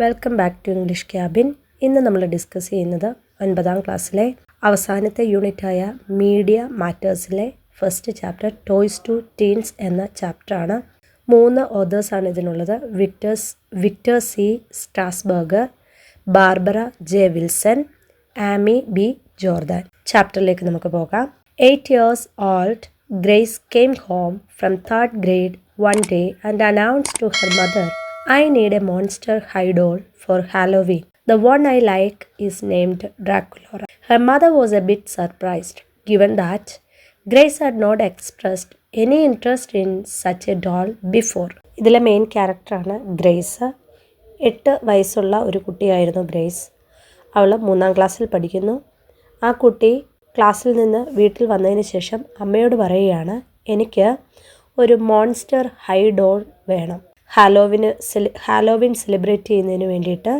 Welcome back to English cabin. ഇന്ന് നമ്മൾ discuss ചെയ്യുന്നത് 9ാം ക്ലാസ്സിലെ അവസാനത്തെ യൂണിറ്റായ മീഡിയ മാറ്റേഴ്സിലെ first chapter toys to teens എന്ന ചാപ്റ്ററാണ്. 3 ഓതേഴ്സാണ് ഇതിനുള്ളത്. Victor C Strasburger, Barbara J Wilson, Amy B Jordan. ചാപ്റ്ററിലേക്ക് നമുക്ക് പോകാം. 8 years old Grace came home from 3rd grade one day and announced to her mother, "I need a monster high doll for Halloween. The one I like is named Dracula." Her mother was a bit surprised, given that Grace had not expressed any interest in such a doll before. ഇതിലെ main ക്യാരക്ടറാണ് grace. 8 വയസ്സുള്ള ഒരു കുട്ടിയായിരുന്നു grace. അവൾ 3ാം ക്ലാസ്സിൽ പഠിക്കുന്നു. ആ കുട്ടി ക്ലാസ്സിൽ നിന്ന് വീട്ടിൽ വന്നതിന് ശേഷം അമ്മയോട് പറയുകയാണ്, എനിക്ക് ഒരു മോൺസ്റ്റർ ഹൈ ഡോൾ വേണം. ഹാലോവിൻ സെലിബ്രേറ്റ് ചെയ്യുന്നതിന് വേണ്ടിയിട്ട്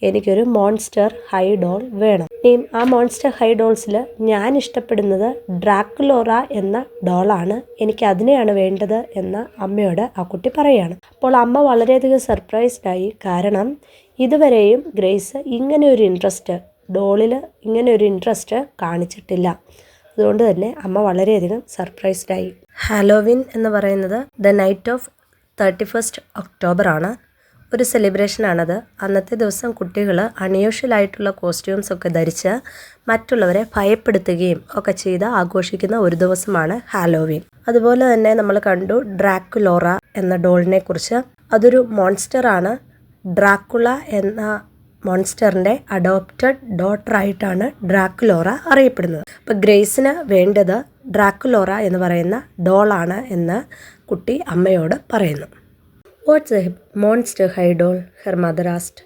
എനിക്കൊരു മോൺസ്റ്റർ ഹൈ ഡോൾ വേണം. ഇനിയും ആ മോൺസ്റ്റർ ഹൈ ഡോൾസിൽ ഞാൻ ഇഷ്ടപ്പെടുന്നത് ഡ്രാക്കുലോറ എന്ന ഡോളാണ്. എനിക്ക് അതിനെയാണ് വേണ്ടത് എന്ന് അമ്മയോട് ആ കുട്ടി പറയുകയാണ്. അപ്പോൾ അമ്മ വളരെയധികം സർപ്രൈസ്ഡായി. കാരണം ഇതുവരെയും ഗ്രേസ് ഇങ്ങനെ ഒരു ഇൻട്രസ്റ്റ് കാണിച്ചിട്ടില്ല. അതുകൊണ്ട് തന്നെ അമ്മ വളരെയധികം സർപ്രൈസ്ഡായി. ഹാലോവിൻ എന്ന് പറയുന്നത് the knight of 31st October ആണ്. ഒരു സെലിബ്രേഷനാണത്. അന്നത്തെ ദിവസം കുട്ടികൾ അൺയൂഷ്വലായിട്ടുള്ള കോസ്റ്റ്യൂംസ് ഒക്കെ ധരിച്ച് മറ്റുള്ളവരെ ഭയപ്പെടുത്തുകയും ഒക്കെ ചെയ്ത് ആഘോഷിക്കുന്ന ഒരു ദിവസമാണ് ഹാലോവിൻ. അതുപോലെ തന്നെ നമ്മൾ കണ്ടു ഡ്രാക്കുലോറ എന്ന ഡോളിനെ കുറിച്ച്. അതൊരു മോൺസ്റ്ററാണ്. ഡ്രാക്കുള എന്ന മോൺസ്റ്ററിൻ്റെ അഡോപ്റ്റഡ് ഡോട്ടറായിട്ടാണ് ഡ്രാക്കുലോറ അറിയപ്പെടുന്നത്. അപ്പോൾ ഗ്രേസിന് വേണ്ടത് ഡ്രാക്കുലോറ എന്ന് പറയുന്ന ഡോളാണ് എന്ന് കുട്ടി അമ്മയോട് പറയുന്നു. "What's a monster high doll?" her mother asked.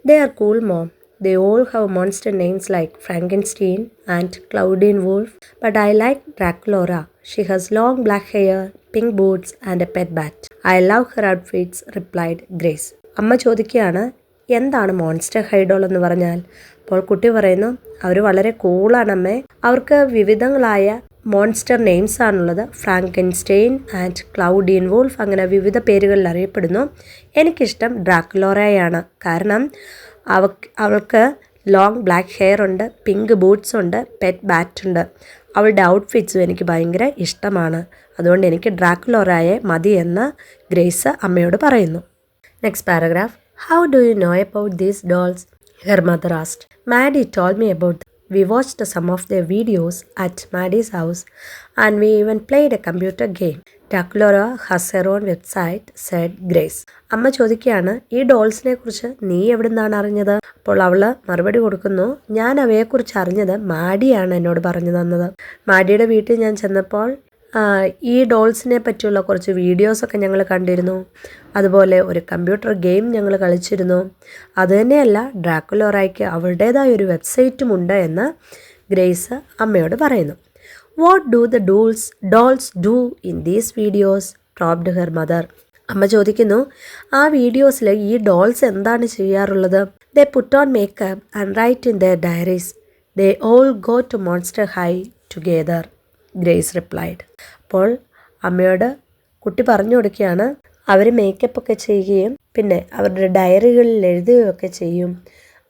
"They are cool, Mom. They all have monster names like Frankenstein and Claudine Wolf, but I like Draculaura. She has long black hair, pink boots and a pet bat. I love her outfits," replied Grace. അമ്മ ചോദിക്കുകയാണ്, എന്താണ് monster ഹൈഡോൾ എന്ന് പറഞ്ഞാൽ? അപ്പോൾ കുട്ടി പറയുന്നു, അവർ വളരെ കൂളാണ് അമ്മേ. അവർക്ക് വിവിധങ്ങളായ മോൺസ്റ്റർ നെയിംസ് ആണുള്ളത്. ഫ്രാങ്കൻസ്റ്റെയിൻ ആൻഡ് ക്ലൗഡീൻ വൂൾഫ്, അങ്ങനെ വിവിധ പേരുകളിൽ അറിയപ്പെടുന്നു. എനിക്കിഷ്ടം ഡ്രാക്കുലോറയാണ്. കാരണം അവൾക്ക് ലോങ് ബ്ലാക്ക് ഹെയർ ഉണ്ട്, പിങ്ക് ബൂട്ട്സ് ഉണ്ട്, പെറ്റ് ബാറ്റ് ഉണ്ട്. അവളുടെ ഔട്ട്ഫിറ്റ്സും എനിക്ക് ഭയങ്കര ഇഷ്ടമാണ്. അതുകൊണ്ട് എനിക്ക് ഡ്രാക്കുലോറയെ മതി എന്ന് ഗ്രേസ് അമ്മയോട് പറയുന്നു. Next paragraph. "How do you know about these dolls?" her mother asked. "Maddie told me about them. We watched some of their videos at Maddie's house and we even played a computer game. Draculaura has her own website," said Grace. അമ്മ ചോദിക്കുകയാണ്, ഈ ഡോൾസിനെ കുറിച്ച് നീ എവിടെ നിന്നാണ് അറിഞ്ഞത്? അപ്പോൾ അവൾ മറുപടി കൊടുക്കുന്നു, ഞാൻ അവയെക്കുറിച്ച് അറിഞ്ഞത് മാഡിയാണ് എന്നോട് പറഞ്ഞു തന്നത്. മാഡിയുടെ വീട്ടിൽ ഞാൻ ചെന്നപ്പോൾ ഈ ഡോൾസിനെ പറ്റിയുള്ള കുറച്ച് വീഡിയോസൊക്കെ ഞങ്ങൾ കണ്ടിരുന്നു. അതുപോലെ ഒരു കമ്പ്യൂട്ടർ ഗെയിം ഞങ്ങൾ കളിച്ചിരുന്നു. അതുതന്നെയല്ല, ഡ്രാക്കുലോറയ്ക്ക് അവളുടേതായ ഒരു വെബ്സൈറ്റും ഉണ്ട് എന്ന് ഗ്രേസ് അമ്മയോട് പറയുന്നു. "What do the dolls do in these videos?" probed her mother. അമ്മ ചോദിക്കുന്നു, ആ വീഡിയോസിൽ ഈ ഡോൾസ് എന്താണ് ചെയ്യാറുള്ളത്? "They put on makeup and write in their diaries. They all go to Monster High together," grace replied. അപ്പോൾ അമ്മയോട് കുട്ടി പറഞ്ഞു കൊടുക്കുകയാണ്, അവർ മേക്കപ്പ് ഒക്കെ ചെയ്യുകയും പിന്നെ അവരുടെ ഡയറികളിൽ എഴുതുകയൊക്കെ ചെയ്യും.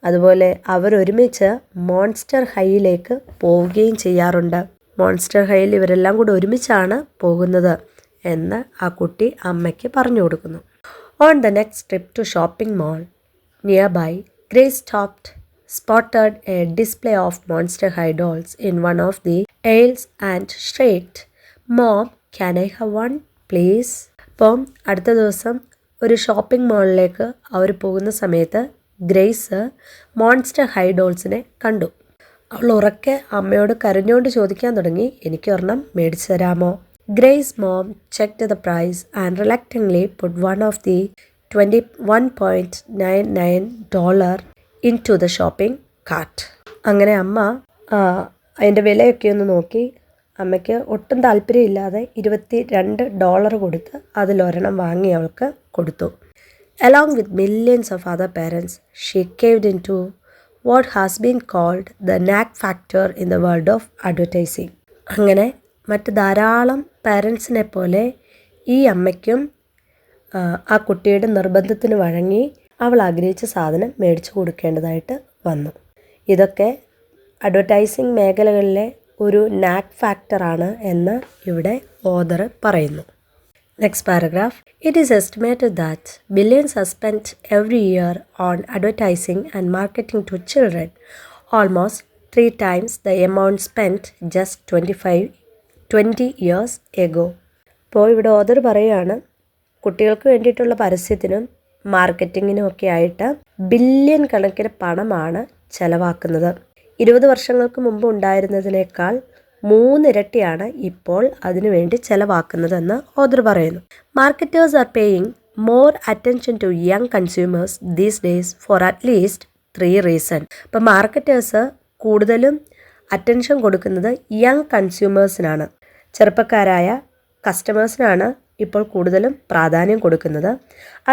അതുപോലെ അവരൊരുമിച്ച് മോൺസ്റ്റർ ഹൈയിലേക്ക് പോവുകയും ചെയ്യാറുണ്ട്. മോൺസ്റ്റർ ഹൈയിൽ ഇവരെല്ലാം കൂടെ ഒരുമിച്ചാണ് പോകുന്നത് എന്ന് ആ കുട്ടി അമ്മയ്ക്ക് പറഞ്ഞു കൊടുക്കുന്നു. On the next trip to shopping mall nearby, Grace spotted a display of monster high dolls in one of the aisles and shrieked, "Mom, can I have one, please?" അപ്പം അടുത്ത ദിവസം ഒരു ഷോപ്പിംഗ് മാളിലേക്ക് അവർ പോകുന്ന സമയത്ത് ഗ്രേസ് മോൺസ്റ്റർ ഹൈ ഡോൾസിനെ കണ്ടു. അവൾ ഉറക്കെ അമ്മയോട് കരഞ്ഞുകൊണ്ട് ചോദിക്കാൻ തുടങ്ങി, എനിക്ക് ഒരെണ്ണം മേടിച്ചു തരാമോ? Grace mom checked the price and reluctantly put one of the $21.99 into the shopping cart. അങ്ങനെ അമ്മ അതിൻ്റെ വിലയൊക്കെ ഒന്ന് നോക്കി. അമ്മയ്ക്ക് ഒട്ടും താല്പര്യമില്ലാതെ $22 കൊടുത്ത് അതിലൊരെണ്ണം വാങ്ങി അവൾക്ക് കൊടുത്തു. Along with millions of other parents, she caved into what has been called the knack factor in the world of advertising. അങ്ങനെ മറ്റ് ധാരാളം പാരൻസിനെ പോലെ ഈ അമ്മയ്ക്കും ആ കുട്ടിയുടെ നിർബന്ധത്തിന് വഴങ്ങി അവൾ ആഗ്രഹിച്ച സാധനം മേടിച്ചു കൊടുക്കേണ്ടതായിട്ട് വന്നു. ഇതൊക്കെ അഡ്വർടൈസിങ് മേഖലകളിലെ ഒരു നാക്ക് ഫാക്ടറാണ് എന്ന് ഇവിടെ ഓതർ പറയുന്നു. Next paragraph. It is estimated that billions are spent every year on advertising and marketing to children, almost 3 times the amount spent just 20 years ago. അപ്പോൾ ഇവിടെ ഓതർ പറയുകയാണ്, കുട്ടികൾക്ക് വേണ്ടിയിട്ടുള്ള പരസ്യത്തിനും മാർക്കറ്റിങ്ങിനും ഒക്കെ ആയിട്ട് ബില്യൺ കണക്കിന് പണമാണ് ചെലവാക്കുന്നത്. 20 വർഷങ്ങൾക്ക് മുമ്പ് ഉണ്ടായിരുന്നതിനേക്കാൾ 3 ഇരട്ടിയാണ് ഇപ്പോൾ അതിനുവേണ്ടി ചെലവാക്കുന്നതെന്ന് ഓതർ പറയുന്നു. Marketers are paying more attention to young consumers these days for at least 3 reason. അപ്പം മാർക്കറ്റേഴ്സ് കൂടുതലും അറ്റൻഷൻ കൊടുക്കുന്നത് യങ് കൺസ്യൂമേഴ്സിനാണ്, ചെറുപ്പക്കാരായ കസ്റ്റമേഴ്സിനാണ് ഇപ്പോൾ കൂടുതലും പ്രാധാന്യം കൊടുക്കുന്നത്.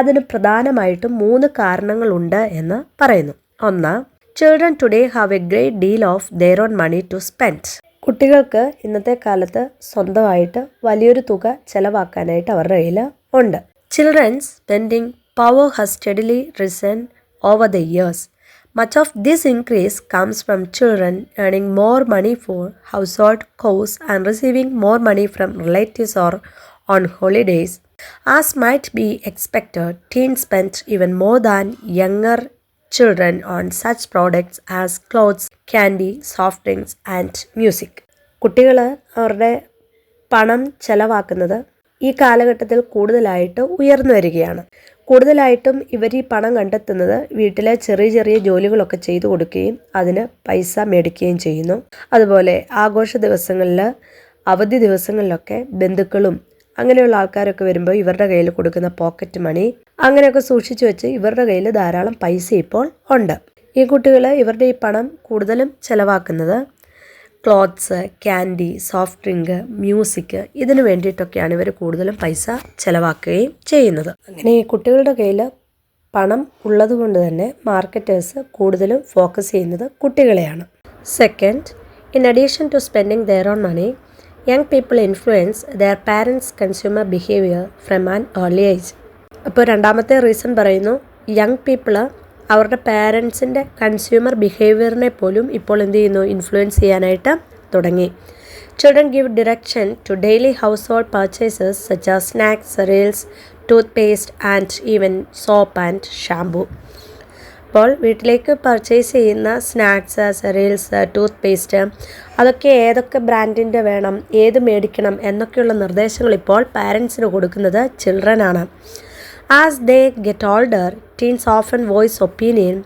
അതിന് പ്രധാനമായിട്ടും 3 കാരണങ്ങളുണ്ട് എന്ന് പറയുന്നു. ഒന്ന്, children today have a great deal of their own money to spend. കുട്ടികൾക്ക് ഇന്നത്തെ കാലത്ത് സ്വന്തമായിട്ട് വലിയൊരു തുക ചെലവാക്കാനായിട്ട് അവരുടെ കയ്യിൽ ഉണ്ട്. Children's spending power has steadily risen over the years. Much of this increase comes from children earning more money for household chores and receiving more money from relatives or on holidays. As might be expected, teens spend even more than younger children on such products as clothes, candy, soft drinks and music. കുട്ടികൾ അവരുടെ പണം ചെലവാക്കുന്നത് ഈ കാലഘട്ടത്തിൽ കൂടുതലായിട്ട് ഉയർന്നു വരികയാണ്. കൂടുതലായിട്ടും ഇവർ ഈ പണം കണ്ടെത്തുന്നത് വീട്ടിലെ ചെറിയ ചെറിയ ജോലികളൊക്കെ ചെയ്തു കൊടുക്കുകയും അതിന് പൈസ മേടിക്കുകയും ചെയ്യുന്നു. അതുപോലെ ആഘോഷ ദിവസങ്ങളിൽ, അവധി ദിവസങ്ങളിലൊക്കെ ബന്ധുക്കളും അങ്ങനെയുള്ള ആൾക്കാരൊക്കെ വരുമ്പോൾ ഇവരുടെ കയ്യിൽ കൊടുക്കുന്ന പോക്കറ്റ് മണി അങ്ങനെയൊക്കെ സൂക്ഷിച്ചു വെച്ച് ഇവരുടെ കയ്യിൽ ധാരാളം പൈസ ഇപ്പോൾ ഉണ്ട്. ഈ കുട്ടികൾ ഇവരുടെ ഈ പണം കൂടുതലും ചെലവാക്കുന്നത് clothes, candy, soft drink, music ഇതിന് വേണ്ടിയിട്ടൊക്കെയാണ് ഇവർ കൂടുതലും പൈസ ചെലവാക്കുകയും ചെയ്യുന്നത്. അങ്ങനെ ഈ കുട്ടികളുടെ കയ്യിൽ പണം ഉള്ളതുകൊണ്ട് തന്നെ മാർക്കറ്റേഴ്സ് കൂടുതലും ഫോക്കസ് ചെയ്യുന്നത് കുട്ടികളെയാണ്. Second, in addition to spending their own money, young people influence their parents consumer behaviour from an early age. അപ്പോൾ രണ്ടാമത്തെ റീസൺ പറയുന്നു, യങ് പീപ്പിൾ അവരുടെ പാരൻസിൻ്റെ കൺസ്യൂമർ ബിഹേവിയറിനെ പോലും ഇപ്പോൾ എന്ത് ചെയ്യുന്നു, ഇൻഫ്ലുവൻസ് ചെയ്യാനായിട്ട് തുടങ്ങി. Children give direction to daily household purchases such as snacks, cereals, tooth and even soap and shampoo. അപ്പോൾ വീട്ടിലേക്ക് പർച്ചേസ് ചെയ്യുന്ന സ്നാക്സ്, സെറിയൽസ്, ടൂത്ത് പേസ്റ്റ് അതൊക്കെ ഏതൊക്കെ ബ്രാൻഡിൻ്റെ വേണം, ഏത് മേടിക്കണം എന്നൊക്കെയുള്ള നിർദ്ദേശങ്ങൾ ഇപ്പോൾ പാരൻസിന് കൊടുക്കുന്നത് ചിൽഡ്രനാണ്. As they get older, teens often voice opinion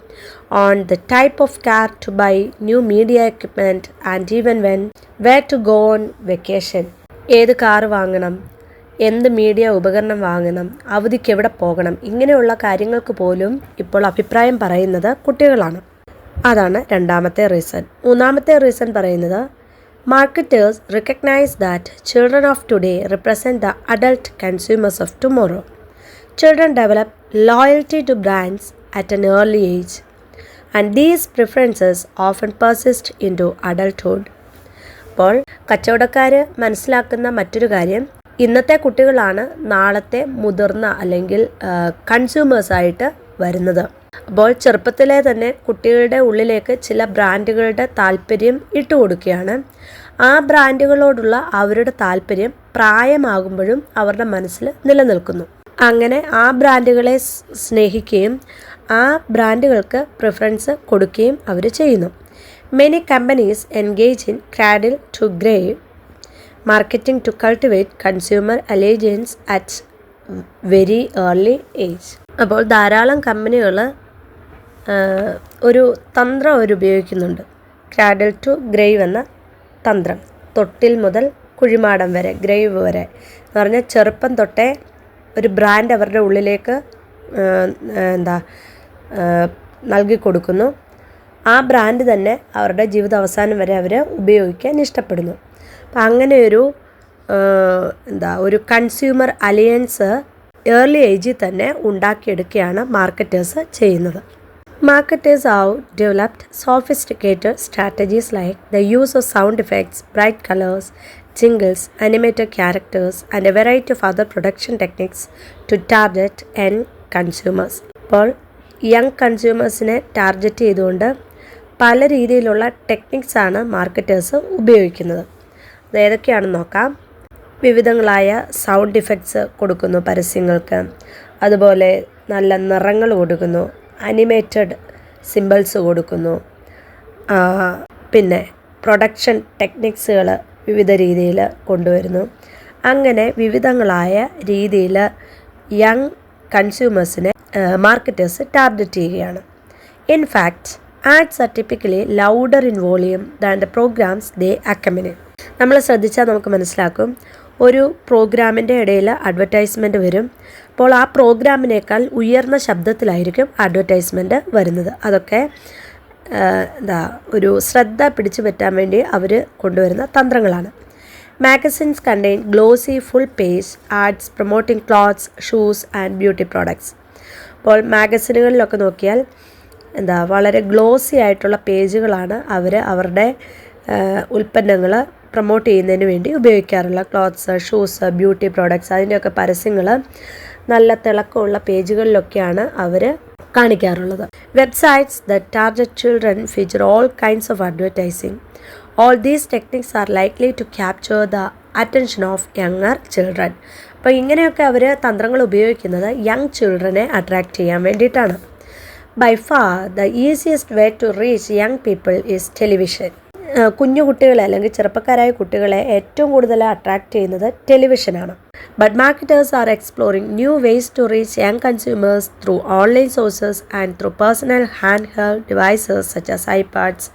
on the type of car to buy, new media equipment and even where to go on vacation. ഏത് കാറ് വാങ്ങണം, എന്ത് മീഡിയ ഉപകരണം വാങ്ങണം, അവധിക്ക് എവിടെ പോകണം, ഇങ്ങനെയുള്ള കാര്യങ്ങൾക്ക് പോലും ഇപ്പോൾ അഭിപ്രായം പറയുന്നത് കുട്ടികളാണ്. അതാണ് രണ്ടാമത്തെ റീസൺ. മൂന്നാമത്തെ റീസൺ പറയുന്നത്, marketers recognise that children of today represent the adult consumers of tomorrow. Children develop loyalty to brands at an early age and these preferences often persist into adulthood. അപ്പോൾ കച്ചവടക്കാർ മനസ്സിലാക്കുന്ന മറ്റൊരു കാര്യം, ഇന്നത്തെ കുട്ടികളാണ് നാളത്തെ മുതിർന്ന അല്ലെങ്കിൽ കൺസ്യൂമേഴ്സായിട്ട് വരുന്നത്. അപ്പോൾ ചെറുപ്പത്തിലെ തന്നെ കുട്ടികളുടെ ഉള്ളിലേക്ക് ചില ബ്രാൻഡുകളുടെ താല്പര്യം ഇട്ടുകൊടുക്കുകയാണ്. ആ ബ്രാൻഡുകളോടുള്ള അവരുടെ താല്പര്യം പ്രായമാകുമ്പോഴും അവരുടെ മനസ്സിൽ നിലനിൽക്കുന്നു. അങ്ങനെ ആ ബ്രാൻഡുകളെ സ്നേഹിക്കുകയും ആ ബ്രാൻഡുകൾക്ക് പ്രിഫറൻസ് കൊടുക്കുകയും അവർ ചെയ്യുന്നു. Many companies engage in cradle to grave marketing to cultivate consumer allegiance at very early age. അപ്പോൾ ധാരാളം കമ്പനികൾ ഒരു തന്ത്രം അവർ ഉപയോഗിക്കുന്നുണ്ട്, ക്രാഡിൽ ടു ഗ്രേവ് എന്ന തന്ത്രം. തൊട്ടിൽ മുതൽ കുഴിമാടം വരെ, ഗ്രേവ് വരെ എന്ന് പറഞ്ഞാൽ ചെറുപ്പം തൊട്ടേ ഒരു ബ്രാൻഡ് അവരുടെ ഉള്ളിലേക്ക് നൽകി കൊടുക്കുന്നു. ആ ബ്രാൻഡ് തന്നെ അവരുടെ ജീവിത അവസാനം വരെ അവർ ഉപയോഗിക്കാൻ ഇഷ്ടപ്പെടുന്നു. അപ്പം അങ്ങനെയൊരു ഒരു കൺസ്യൂമർ അലയൻസ് ഏർലി ഏജിൽ തന്നെ ഉണ്ടാക്കിയെടുക്കുകയാണ് മാർക്കറ്റേഴ്സ് ചെയ്യുന്നത്. Marketers have developed sophisticated strategies like the use of sound effects, bright colours, jingles, animated characters and a variety of other production techniques to target end consumers. അപ്പോൾ young കൺസ്യൂമേഴ്സിനെ target ചെയ്തുകൊണ്ട് പല രീതിയിലുള്ള ടെക്നിക്സാണ് marketers ഉപയോഗിക്കുന്നത്. അത് ഏതൊക്കെയാണെന്ന് നോക്കാം. വിവിധങ്ങളായ സൗണ്ട് ഇഫക്ട്സ് കൊടുക്കുന്നു പരസ്യങ്ങൾക്ക്, അതുപോലെ നല്ല നിറങ്ങൾ കൊടുക്കുന്നു, അനിമേറ്റഡ് സിമ്പിൾസ് കൊടുക്കുന്നു, പിന്നെ പ്രൊഡക്ഷൻ ടെക്നിക്സുകൾ വിവിധ രീതിയിൽ കൊണ്ടുവരുന്നു. അങ്ങനെ വിവിധങ്ങളായ രീതിയിൽ യങ് കൺസ്യൂമേഴ്സിനെ മാർക്കറ്റേഴ്സ് ടാർഗറ്റ് ചെയ്യുകയാണ്. In fact ads are typically louder in volume than the programmes they accompany. നമ്മൾ ശ്രദ്ധിച്ചാൽ നമുക്ക് മനസ്സിലാക്കും, ഒരു പ്രോഗ്രാമിൻ്റെ ഇടയിൽ അഡ്വർടൈസ്മെൻറ്റ് വരും. അപ്പോൾ ആ പ്രോഗ്രാമിനേക്കാൾ ഉയർന്ന ശബ്ദത്തിലായിരിക്കും അഡ്വർടൈസ്മെൻറ്റ് വരുന്നത്. അതൊക്കെ ഒരു ശ്രദ്ധ പിടിച്ചു പറ്റാൻ വേണ്ടി അവർ കൊണ്ടുവരുന്ന തന്ത്രങ്ങളാണ്. Magazines contain glossy full page ads promoting clothes, shoes and beauty products. അപ്പോൾ മാഗസിനുകളിലൊക്കെ നോക്കിയാൽ വളരെ ഗ്ലോസി ആയിട്ടുള്ള പേജുകളാണ് അവർ അവരുടെ ഉൽപ്പന്നങ്ങൾ പ്രൊമോട്ട് ചെയ്യുന്നതിന് വേണ്ടി ഉപയോഗിക്കാറുള്ള. ക്ലോത്ത്സ്, ഷൂസ്, ബ്യൂട്ടി പ്രോഡക്ട്സ്, അതിൻ്റെയൊക്കെ പരസ്യങ്ങൾ നല്ല തിളക്കമുള്ള പേജുകളിലൊക്കെയാണ് അവർ കാണിക്കാറുള്ളത്. Websites that target children feature all kinds of advertising. All these techniques are likely to capture the attention of younger children. അപ്പോൾ ഇങ്ങനെയൊക്കെ അവർ തന്ത്രങ്ങൾ ഉപയോഗിക്കുന്നത് യങ് ചിൽഡ്രനെ അട്രാക്റ്റ് ചെയ്യാൻ വേണ്ടിയിട്ടാണ്. By far the easiest way to reach young people is television. കുഞ്ഞു കുട്ടികളെ അല്ലെങ്കിൽ ചെറുപ്പക്കാരായ കുട്ടികളെ ഏറ്റവും കൂടുതൽ അട്രാക്റ്റ് ചെയ്യുന്നത് ടെലിവിഷനാണ്. But marketers are exploring new ways to reach young consumers through online sources and through personal handheld devices such as iPads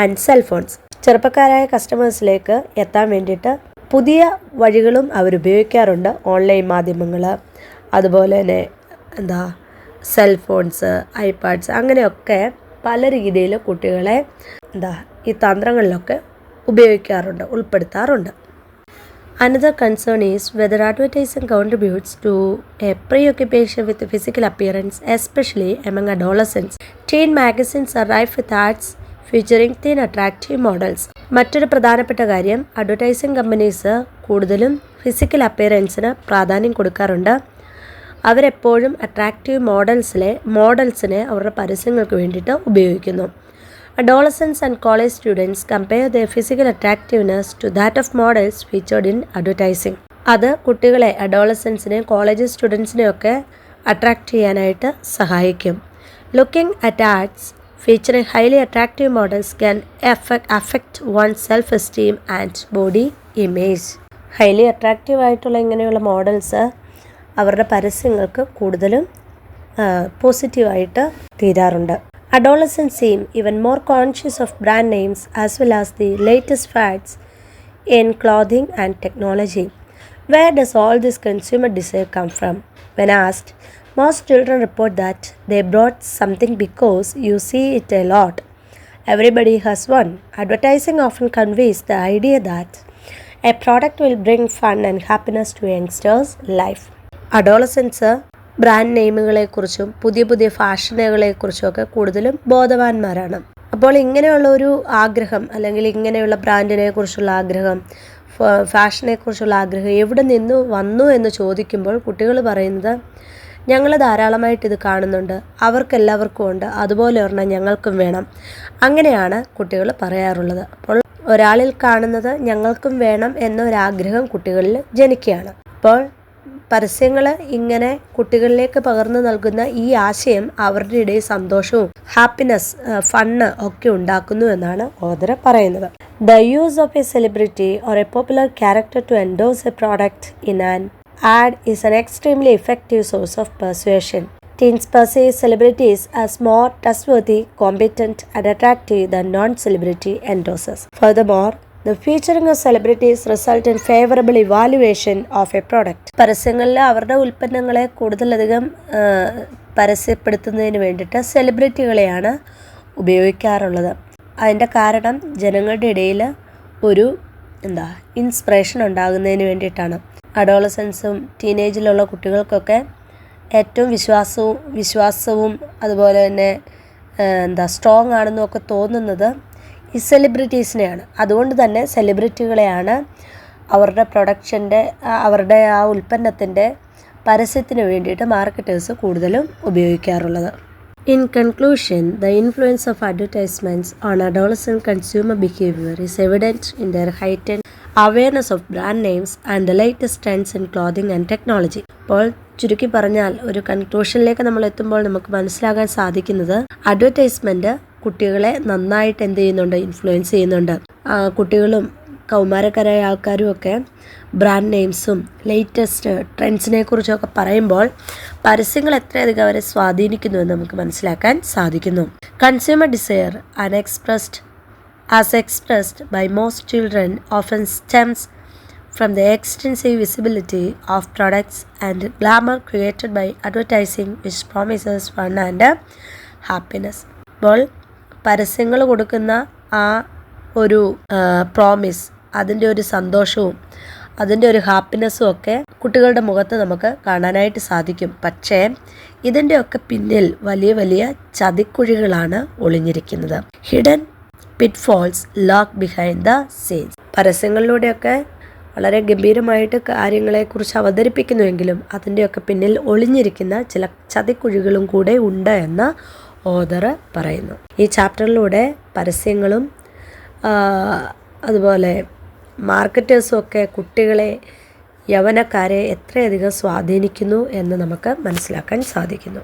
and cellphones. ചെറുപ്പക്കാരായ കസ്റ്റമേഴ്സിലേക്ക് എത്താൻ വേണ്ടിയിട്ട് പുതിയ വഴികളും അവരുപയോഗിക്കാറുണ്ട്. ഓൺലൈൻ മാധ്യമങ്ങൾ, അതുപോലെ തന്നെ സെൽഫോൺസ്, ഐപാഡ്സ്, അങ്ങനെയൊക്കെ പല രീതിയിൽ കുട്ടികളെ ഈ തന്ത്രങ്ങളിലൊക്കെ ഉൾപ്പെടുത്താറുണ്ട്. Another concern is whether advertising contributes to a preoccupation with physical appearance, especially among adolescents. Teen magazines are rife with ads featuring thin attractive models. മറ്റൊരു പ്രധാനപ്പെട്ട കാര്യം, അഡ്വർടൈസിംഗ് കമ്പനീസ് കൂടുതലും ഫിസിക്കൽ അപ്പിയറൻസിന് പ്രാധാന്യം കൊടുക്കാറുണ്ട്. അവരെപ്പോഴും അട്രാക്റ്റീവ് മോഡൽസിനെ അവരുടെ പരസ്യങ്ങൾക്ക് വേണ്ടിയിട്ട് ഉപയോഗിക്കുന്നു. Adolescents and college students compare their physical attractiveness to that of models featured in advertising. അത് കുട്ടികളെ, അഡോളസൻസിനെയും കോളേജ് സ്റ്റുഡൻസിനെയൊക്കെ അട്രാക്റ്റ് ചെയ്യാനായിട്ട് സഹായിക്കും. Looking at ads featuring highly attractive models can affect one's self-esteem and body image. Highly attractive ആയിട്ടുള്ള ഇങ്ങനെയുള്ള models അവരുടെ പരസ്യങ്ങൾക്ക് കൂടുതലും പോസിറ്റീവായിട്ട് തീരാറുണ്ട്. Adolescents seem even more conscious of brand names as well as the latest fads in clothing and technology. Where does all this consumer desire come from? When asked, most children report that they bought something because you see it a lot. Everybody has one. Advertising often conveys the idea that a product will bring fun and happiness to youngsters' life. Adolescents brand നെയിമുകളെക്കുറിച്ചും പുതിയ പുതിയ ഫാഷനുകളെക്കുറിച്ചുമൊക്കെ കൂടുതലും ബോധവാന്മാരാണ്. അപ്പോൾ ഇങ്ങനെയുള്ള ഒരു ആഗ്രഹം, അല്ലെങ്കിൽ ഇങ്ങനെയുള്ള ബ്രാൻഡിനെ കുറിച്ചുള്ള ആഗ്രഹം, ഫാഷനെക്കുറിച്ചുള്ള ആഗ്രഹം എവിടെ നിന്ന് വന്നു എന്ന് ചോദിക്കുമ്പോൾ കുട്ടികൾ പറയുന്നത്, ഞങ്ങൾ ധാരാളമായിട്ട് ഇത് കാണുന്നുണ്ട്, അവർക്കെല്ലാവർക്കും ഉണ്ട്, അതുപോലെ ഒരെണ്ണം ഞങ്ങൾക്കും വേണം, അങ്ങനെയാണ് കുട്ടികൾ പറയാറുള്ളത്. അപ്പോൾ ഒരാളിൽ കാണുന്നത് ഞങ്ങൾക്കും വേണം എന്നൊരാഗ്രഹം കുട്ടികളിൽ ജനിക്കുകയാണ്. അപ്പോൾ പരസ്യങ്ങൾ ഇങ്ങനെ കുട്ടികളിലേക്ക് പകർന്നു നൽകുന്ന ഈ ആശയം അവരുടെ ഇടയിൽ സന്തോഷവും ഹാപ്പിനെസ്, ഫണ്ണ് ഒക്കെ ഉണ്ടാക്കുന്നു എന്നാണ് ഓഥർ പറയുന്നത്. The use of a celebrity or a popular character to endorse a product in an ad is an extremely effective source of persuasion. Teens perceive celebrities as more trustworthy, competent, and attractive than non-celebrity endorsers. Furthermore, the featuring of celebrities result in favorable evaluation of a product. പരസ്യങ്ങളിൽ അവരുടെ ഉൽപ്പന്നങ്ങളെ കൂടുതലധികം പരസ്യപ്പെടുത്തുന്നതിന് വേണ്ടിയിട്ട് സെലിബ്രിറ്റികളെയാണ് ഉപയോഗിക്കാറുള്ളത്. അതിൻ്റെ കാരണം ജനങ്ങളുടെ ഇടയിൽ ഒരു ഇൻസ്പിറേഷൻ ഉണ്ടാകുന്നതിന് വേണ്ടിയിട്ടാണ്. അഡോളസൻസും ടീനേജിലുള്ള കുട്ടികൾക്കൊക്കെ ഏറ്റവും വിശ്വാസവും അതുപോലെ തന്നെ സ്ട്രോങ് ആണെന്നൊക്കെ തോന്നുന്നത് ഈ സെലിബ്രിറ്റീസിനെയാണ്. അതുകൊണ്ട് തന്നെ സെലിബ്രിറ്റികളെയാണ് അവരുടെ പ്രൊഡക്ഷൻ്റെ, അവരുടെ ആ ഉൽപ്പന്നത്തിൻ്റെ പരസ്യത്തിന് വേണ്ടിയിട്ട് മാർക്കറ്റേഴ്സ് കൂടുതലും ഉപയോഗിക്കാറുള്ളത്. In conclusion, the influence of advertisements on adolescent consumer behavior is evident in their heightened awareness of brand names and the latest trends in clothing and technology. അപ്പോൾ ചുരുക്കി പറഞ്ഞാൽ ഒരു കൺക്ലൂഷനിലേക്ക് നമ്മൾ എത്തുമ്പോൾ നമുക്ക് മനസ്സിലാകാൻ സാധിക്കുന്നത് അഡ്വർടൈസ്മെൻറ്റ് കുട്ടികളെ നന്നായിട്ട് എന്ത് ചെയ്യുന്നുണ്ട്, ഇൻഫ്ലുവൻസ് ചെയ്യുന്നുണ്ട്. കുട്ടികളും കൗമാരക്കാരായ ആൾക്കാരും ഒക്കെ ബ്രാൻഡ് നെയിംസും ലേറ്റസ്റ്റ് ട്രെൻഡ്സിനെ കുറിച്ചൊക്കെ പറയുമ്പോൾ പരസ്യങ്ങൾ എത്രയധികം അവരെ സ്വാധീനിക്കുന്നു എന്ന് നമുക്ക് മനസ്സിലാക്കാൻ സാധിക്കുന്നു. Consumer desire expressed by most children often stems from the extensive visibility of products and glamour created by advertising which promises fun and happiness. അപ്പോൾ പരസ്യങ്ങൾ കൊടുക്കുന്ന ആ ഒരു പ്രോമിസ്, അതിൻ്റെ ഒരു സന്തോഷവും അതിൻ്റെ ഒരു ഹാപ്പിനെസ്സും ഒക്കെ കുട്ടികളുടെ മുഖത്ത് നമുക്ക് കാണാനായിട്ട് സാധിക്കും. പക്ഷേ ഇതിൻ്റെയൊക്കെ പിന്നിൽ വലിയ വലിയ ചതിക്കുഴികളാണ് ഒളിഞ്ഞിരിക്കുന്നത്. Hidden pitfalls lurk behind the scenes. പരസ്യങ്ങളിലൂടെയൊക്കെ വളരെ ഗംഭീരമായിട്ട് കാര്യങ്ങളെക്കുറിച്ച് അവതരിപ്പിക്കുന്നുവെങ്കിലും അതിൻ്റെയൊക്കെ പിന്നിൽ ഒളിഞ്ഞിരിക്കുന്ന ചില ചതിക്കുഴികളും കൂടെ ഉണ്ട് എന്ന് ഓഥർ പറയുന്നു. ഈ ചാപ്റ്ററിലൂടെ പരസ്യങ്ങളും അതുപോലെ മാർക്കറ്റേഴ്സും ഒക്കെ കുട്ടികളെ, യൗവനക്കാരെ എത്രയധികം സ്വാധീനിക്കുന്നു എന്ന് നമുക്ക് മനസ്സിലാക്കാൻ സാധിക്കുന്നു.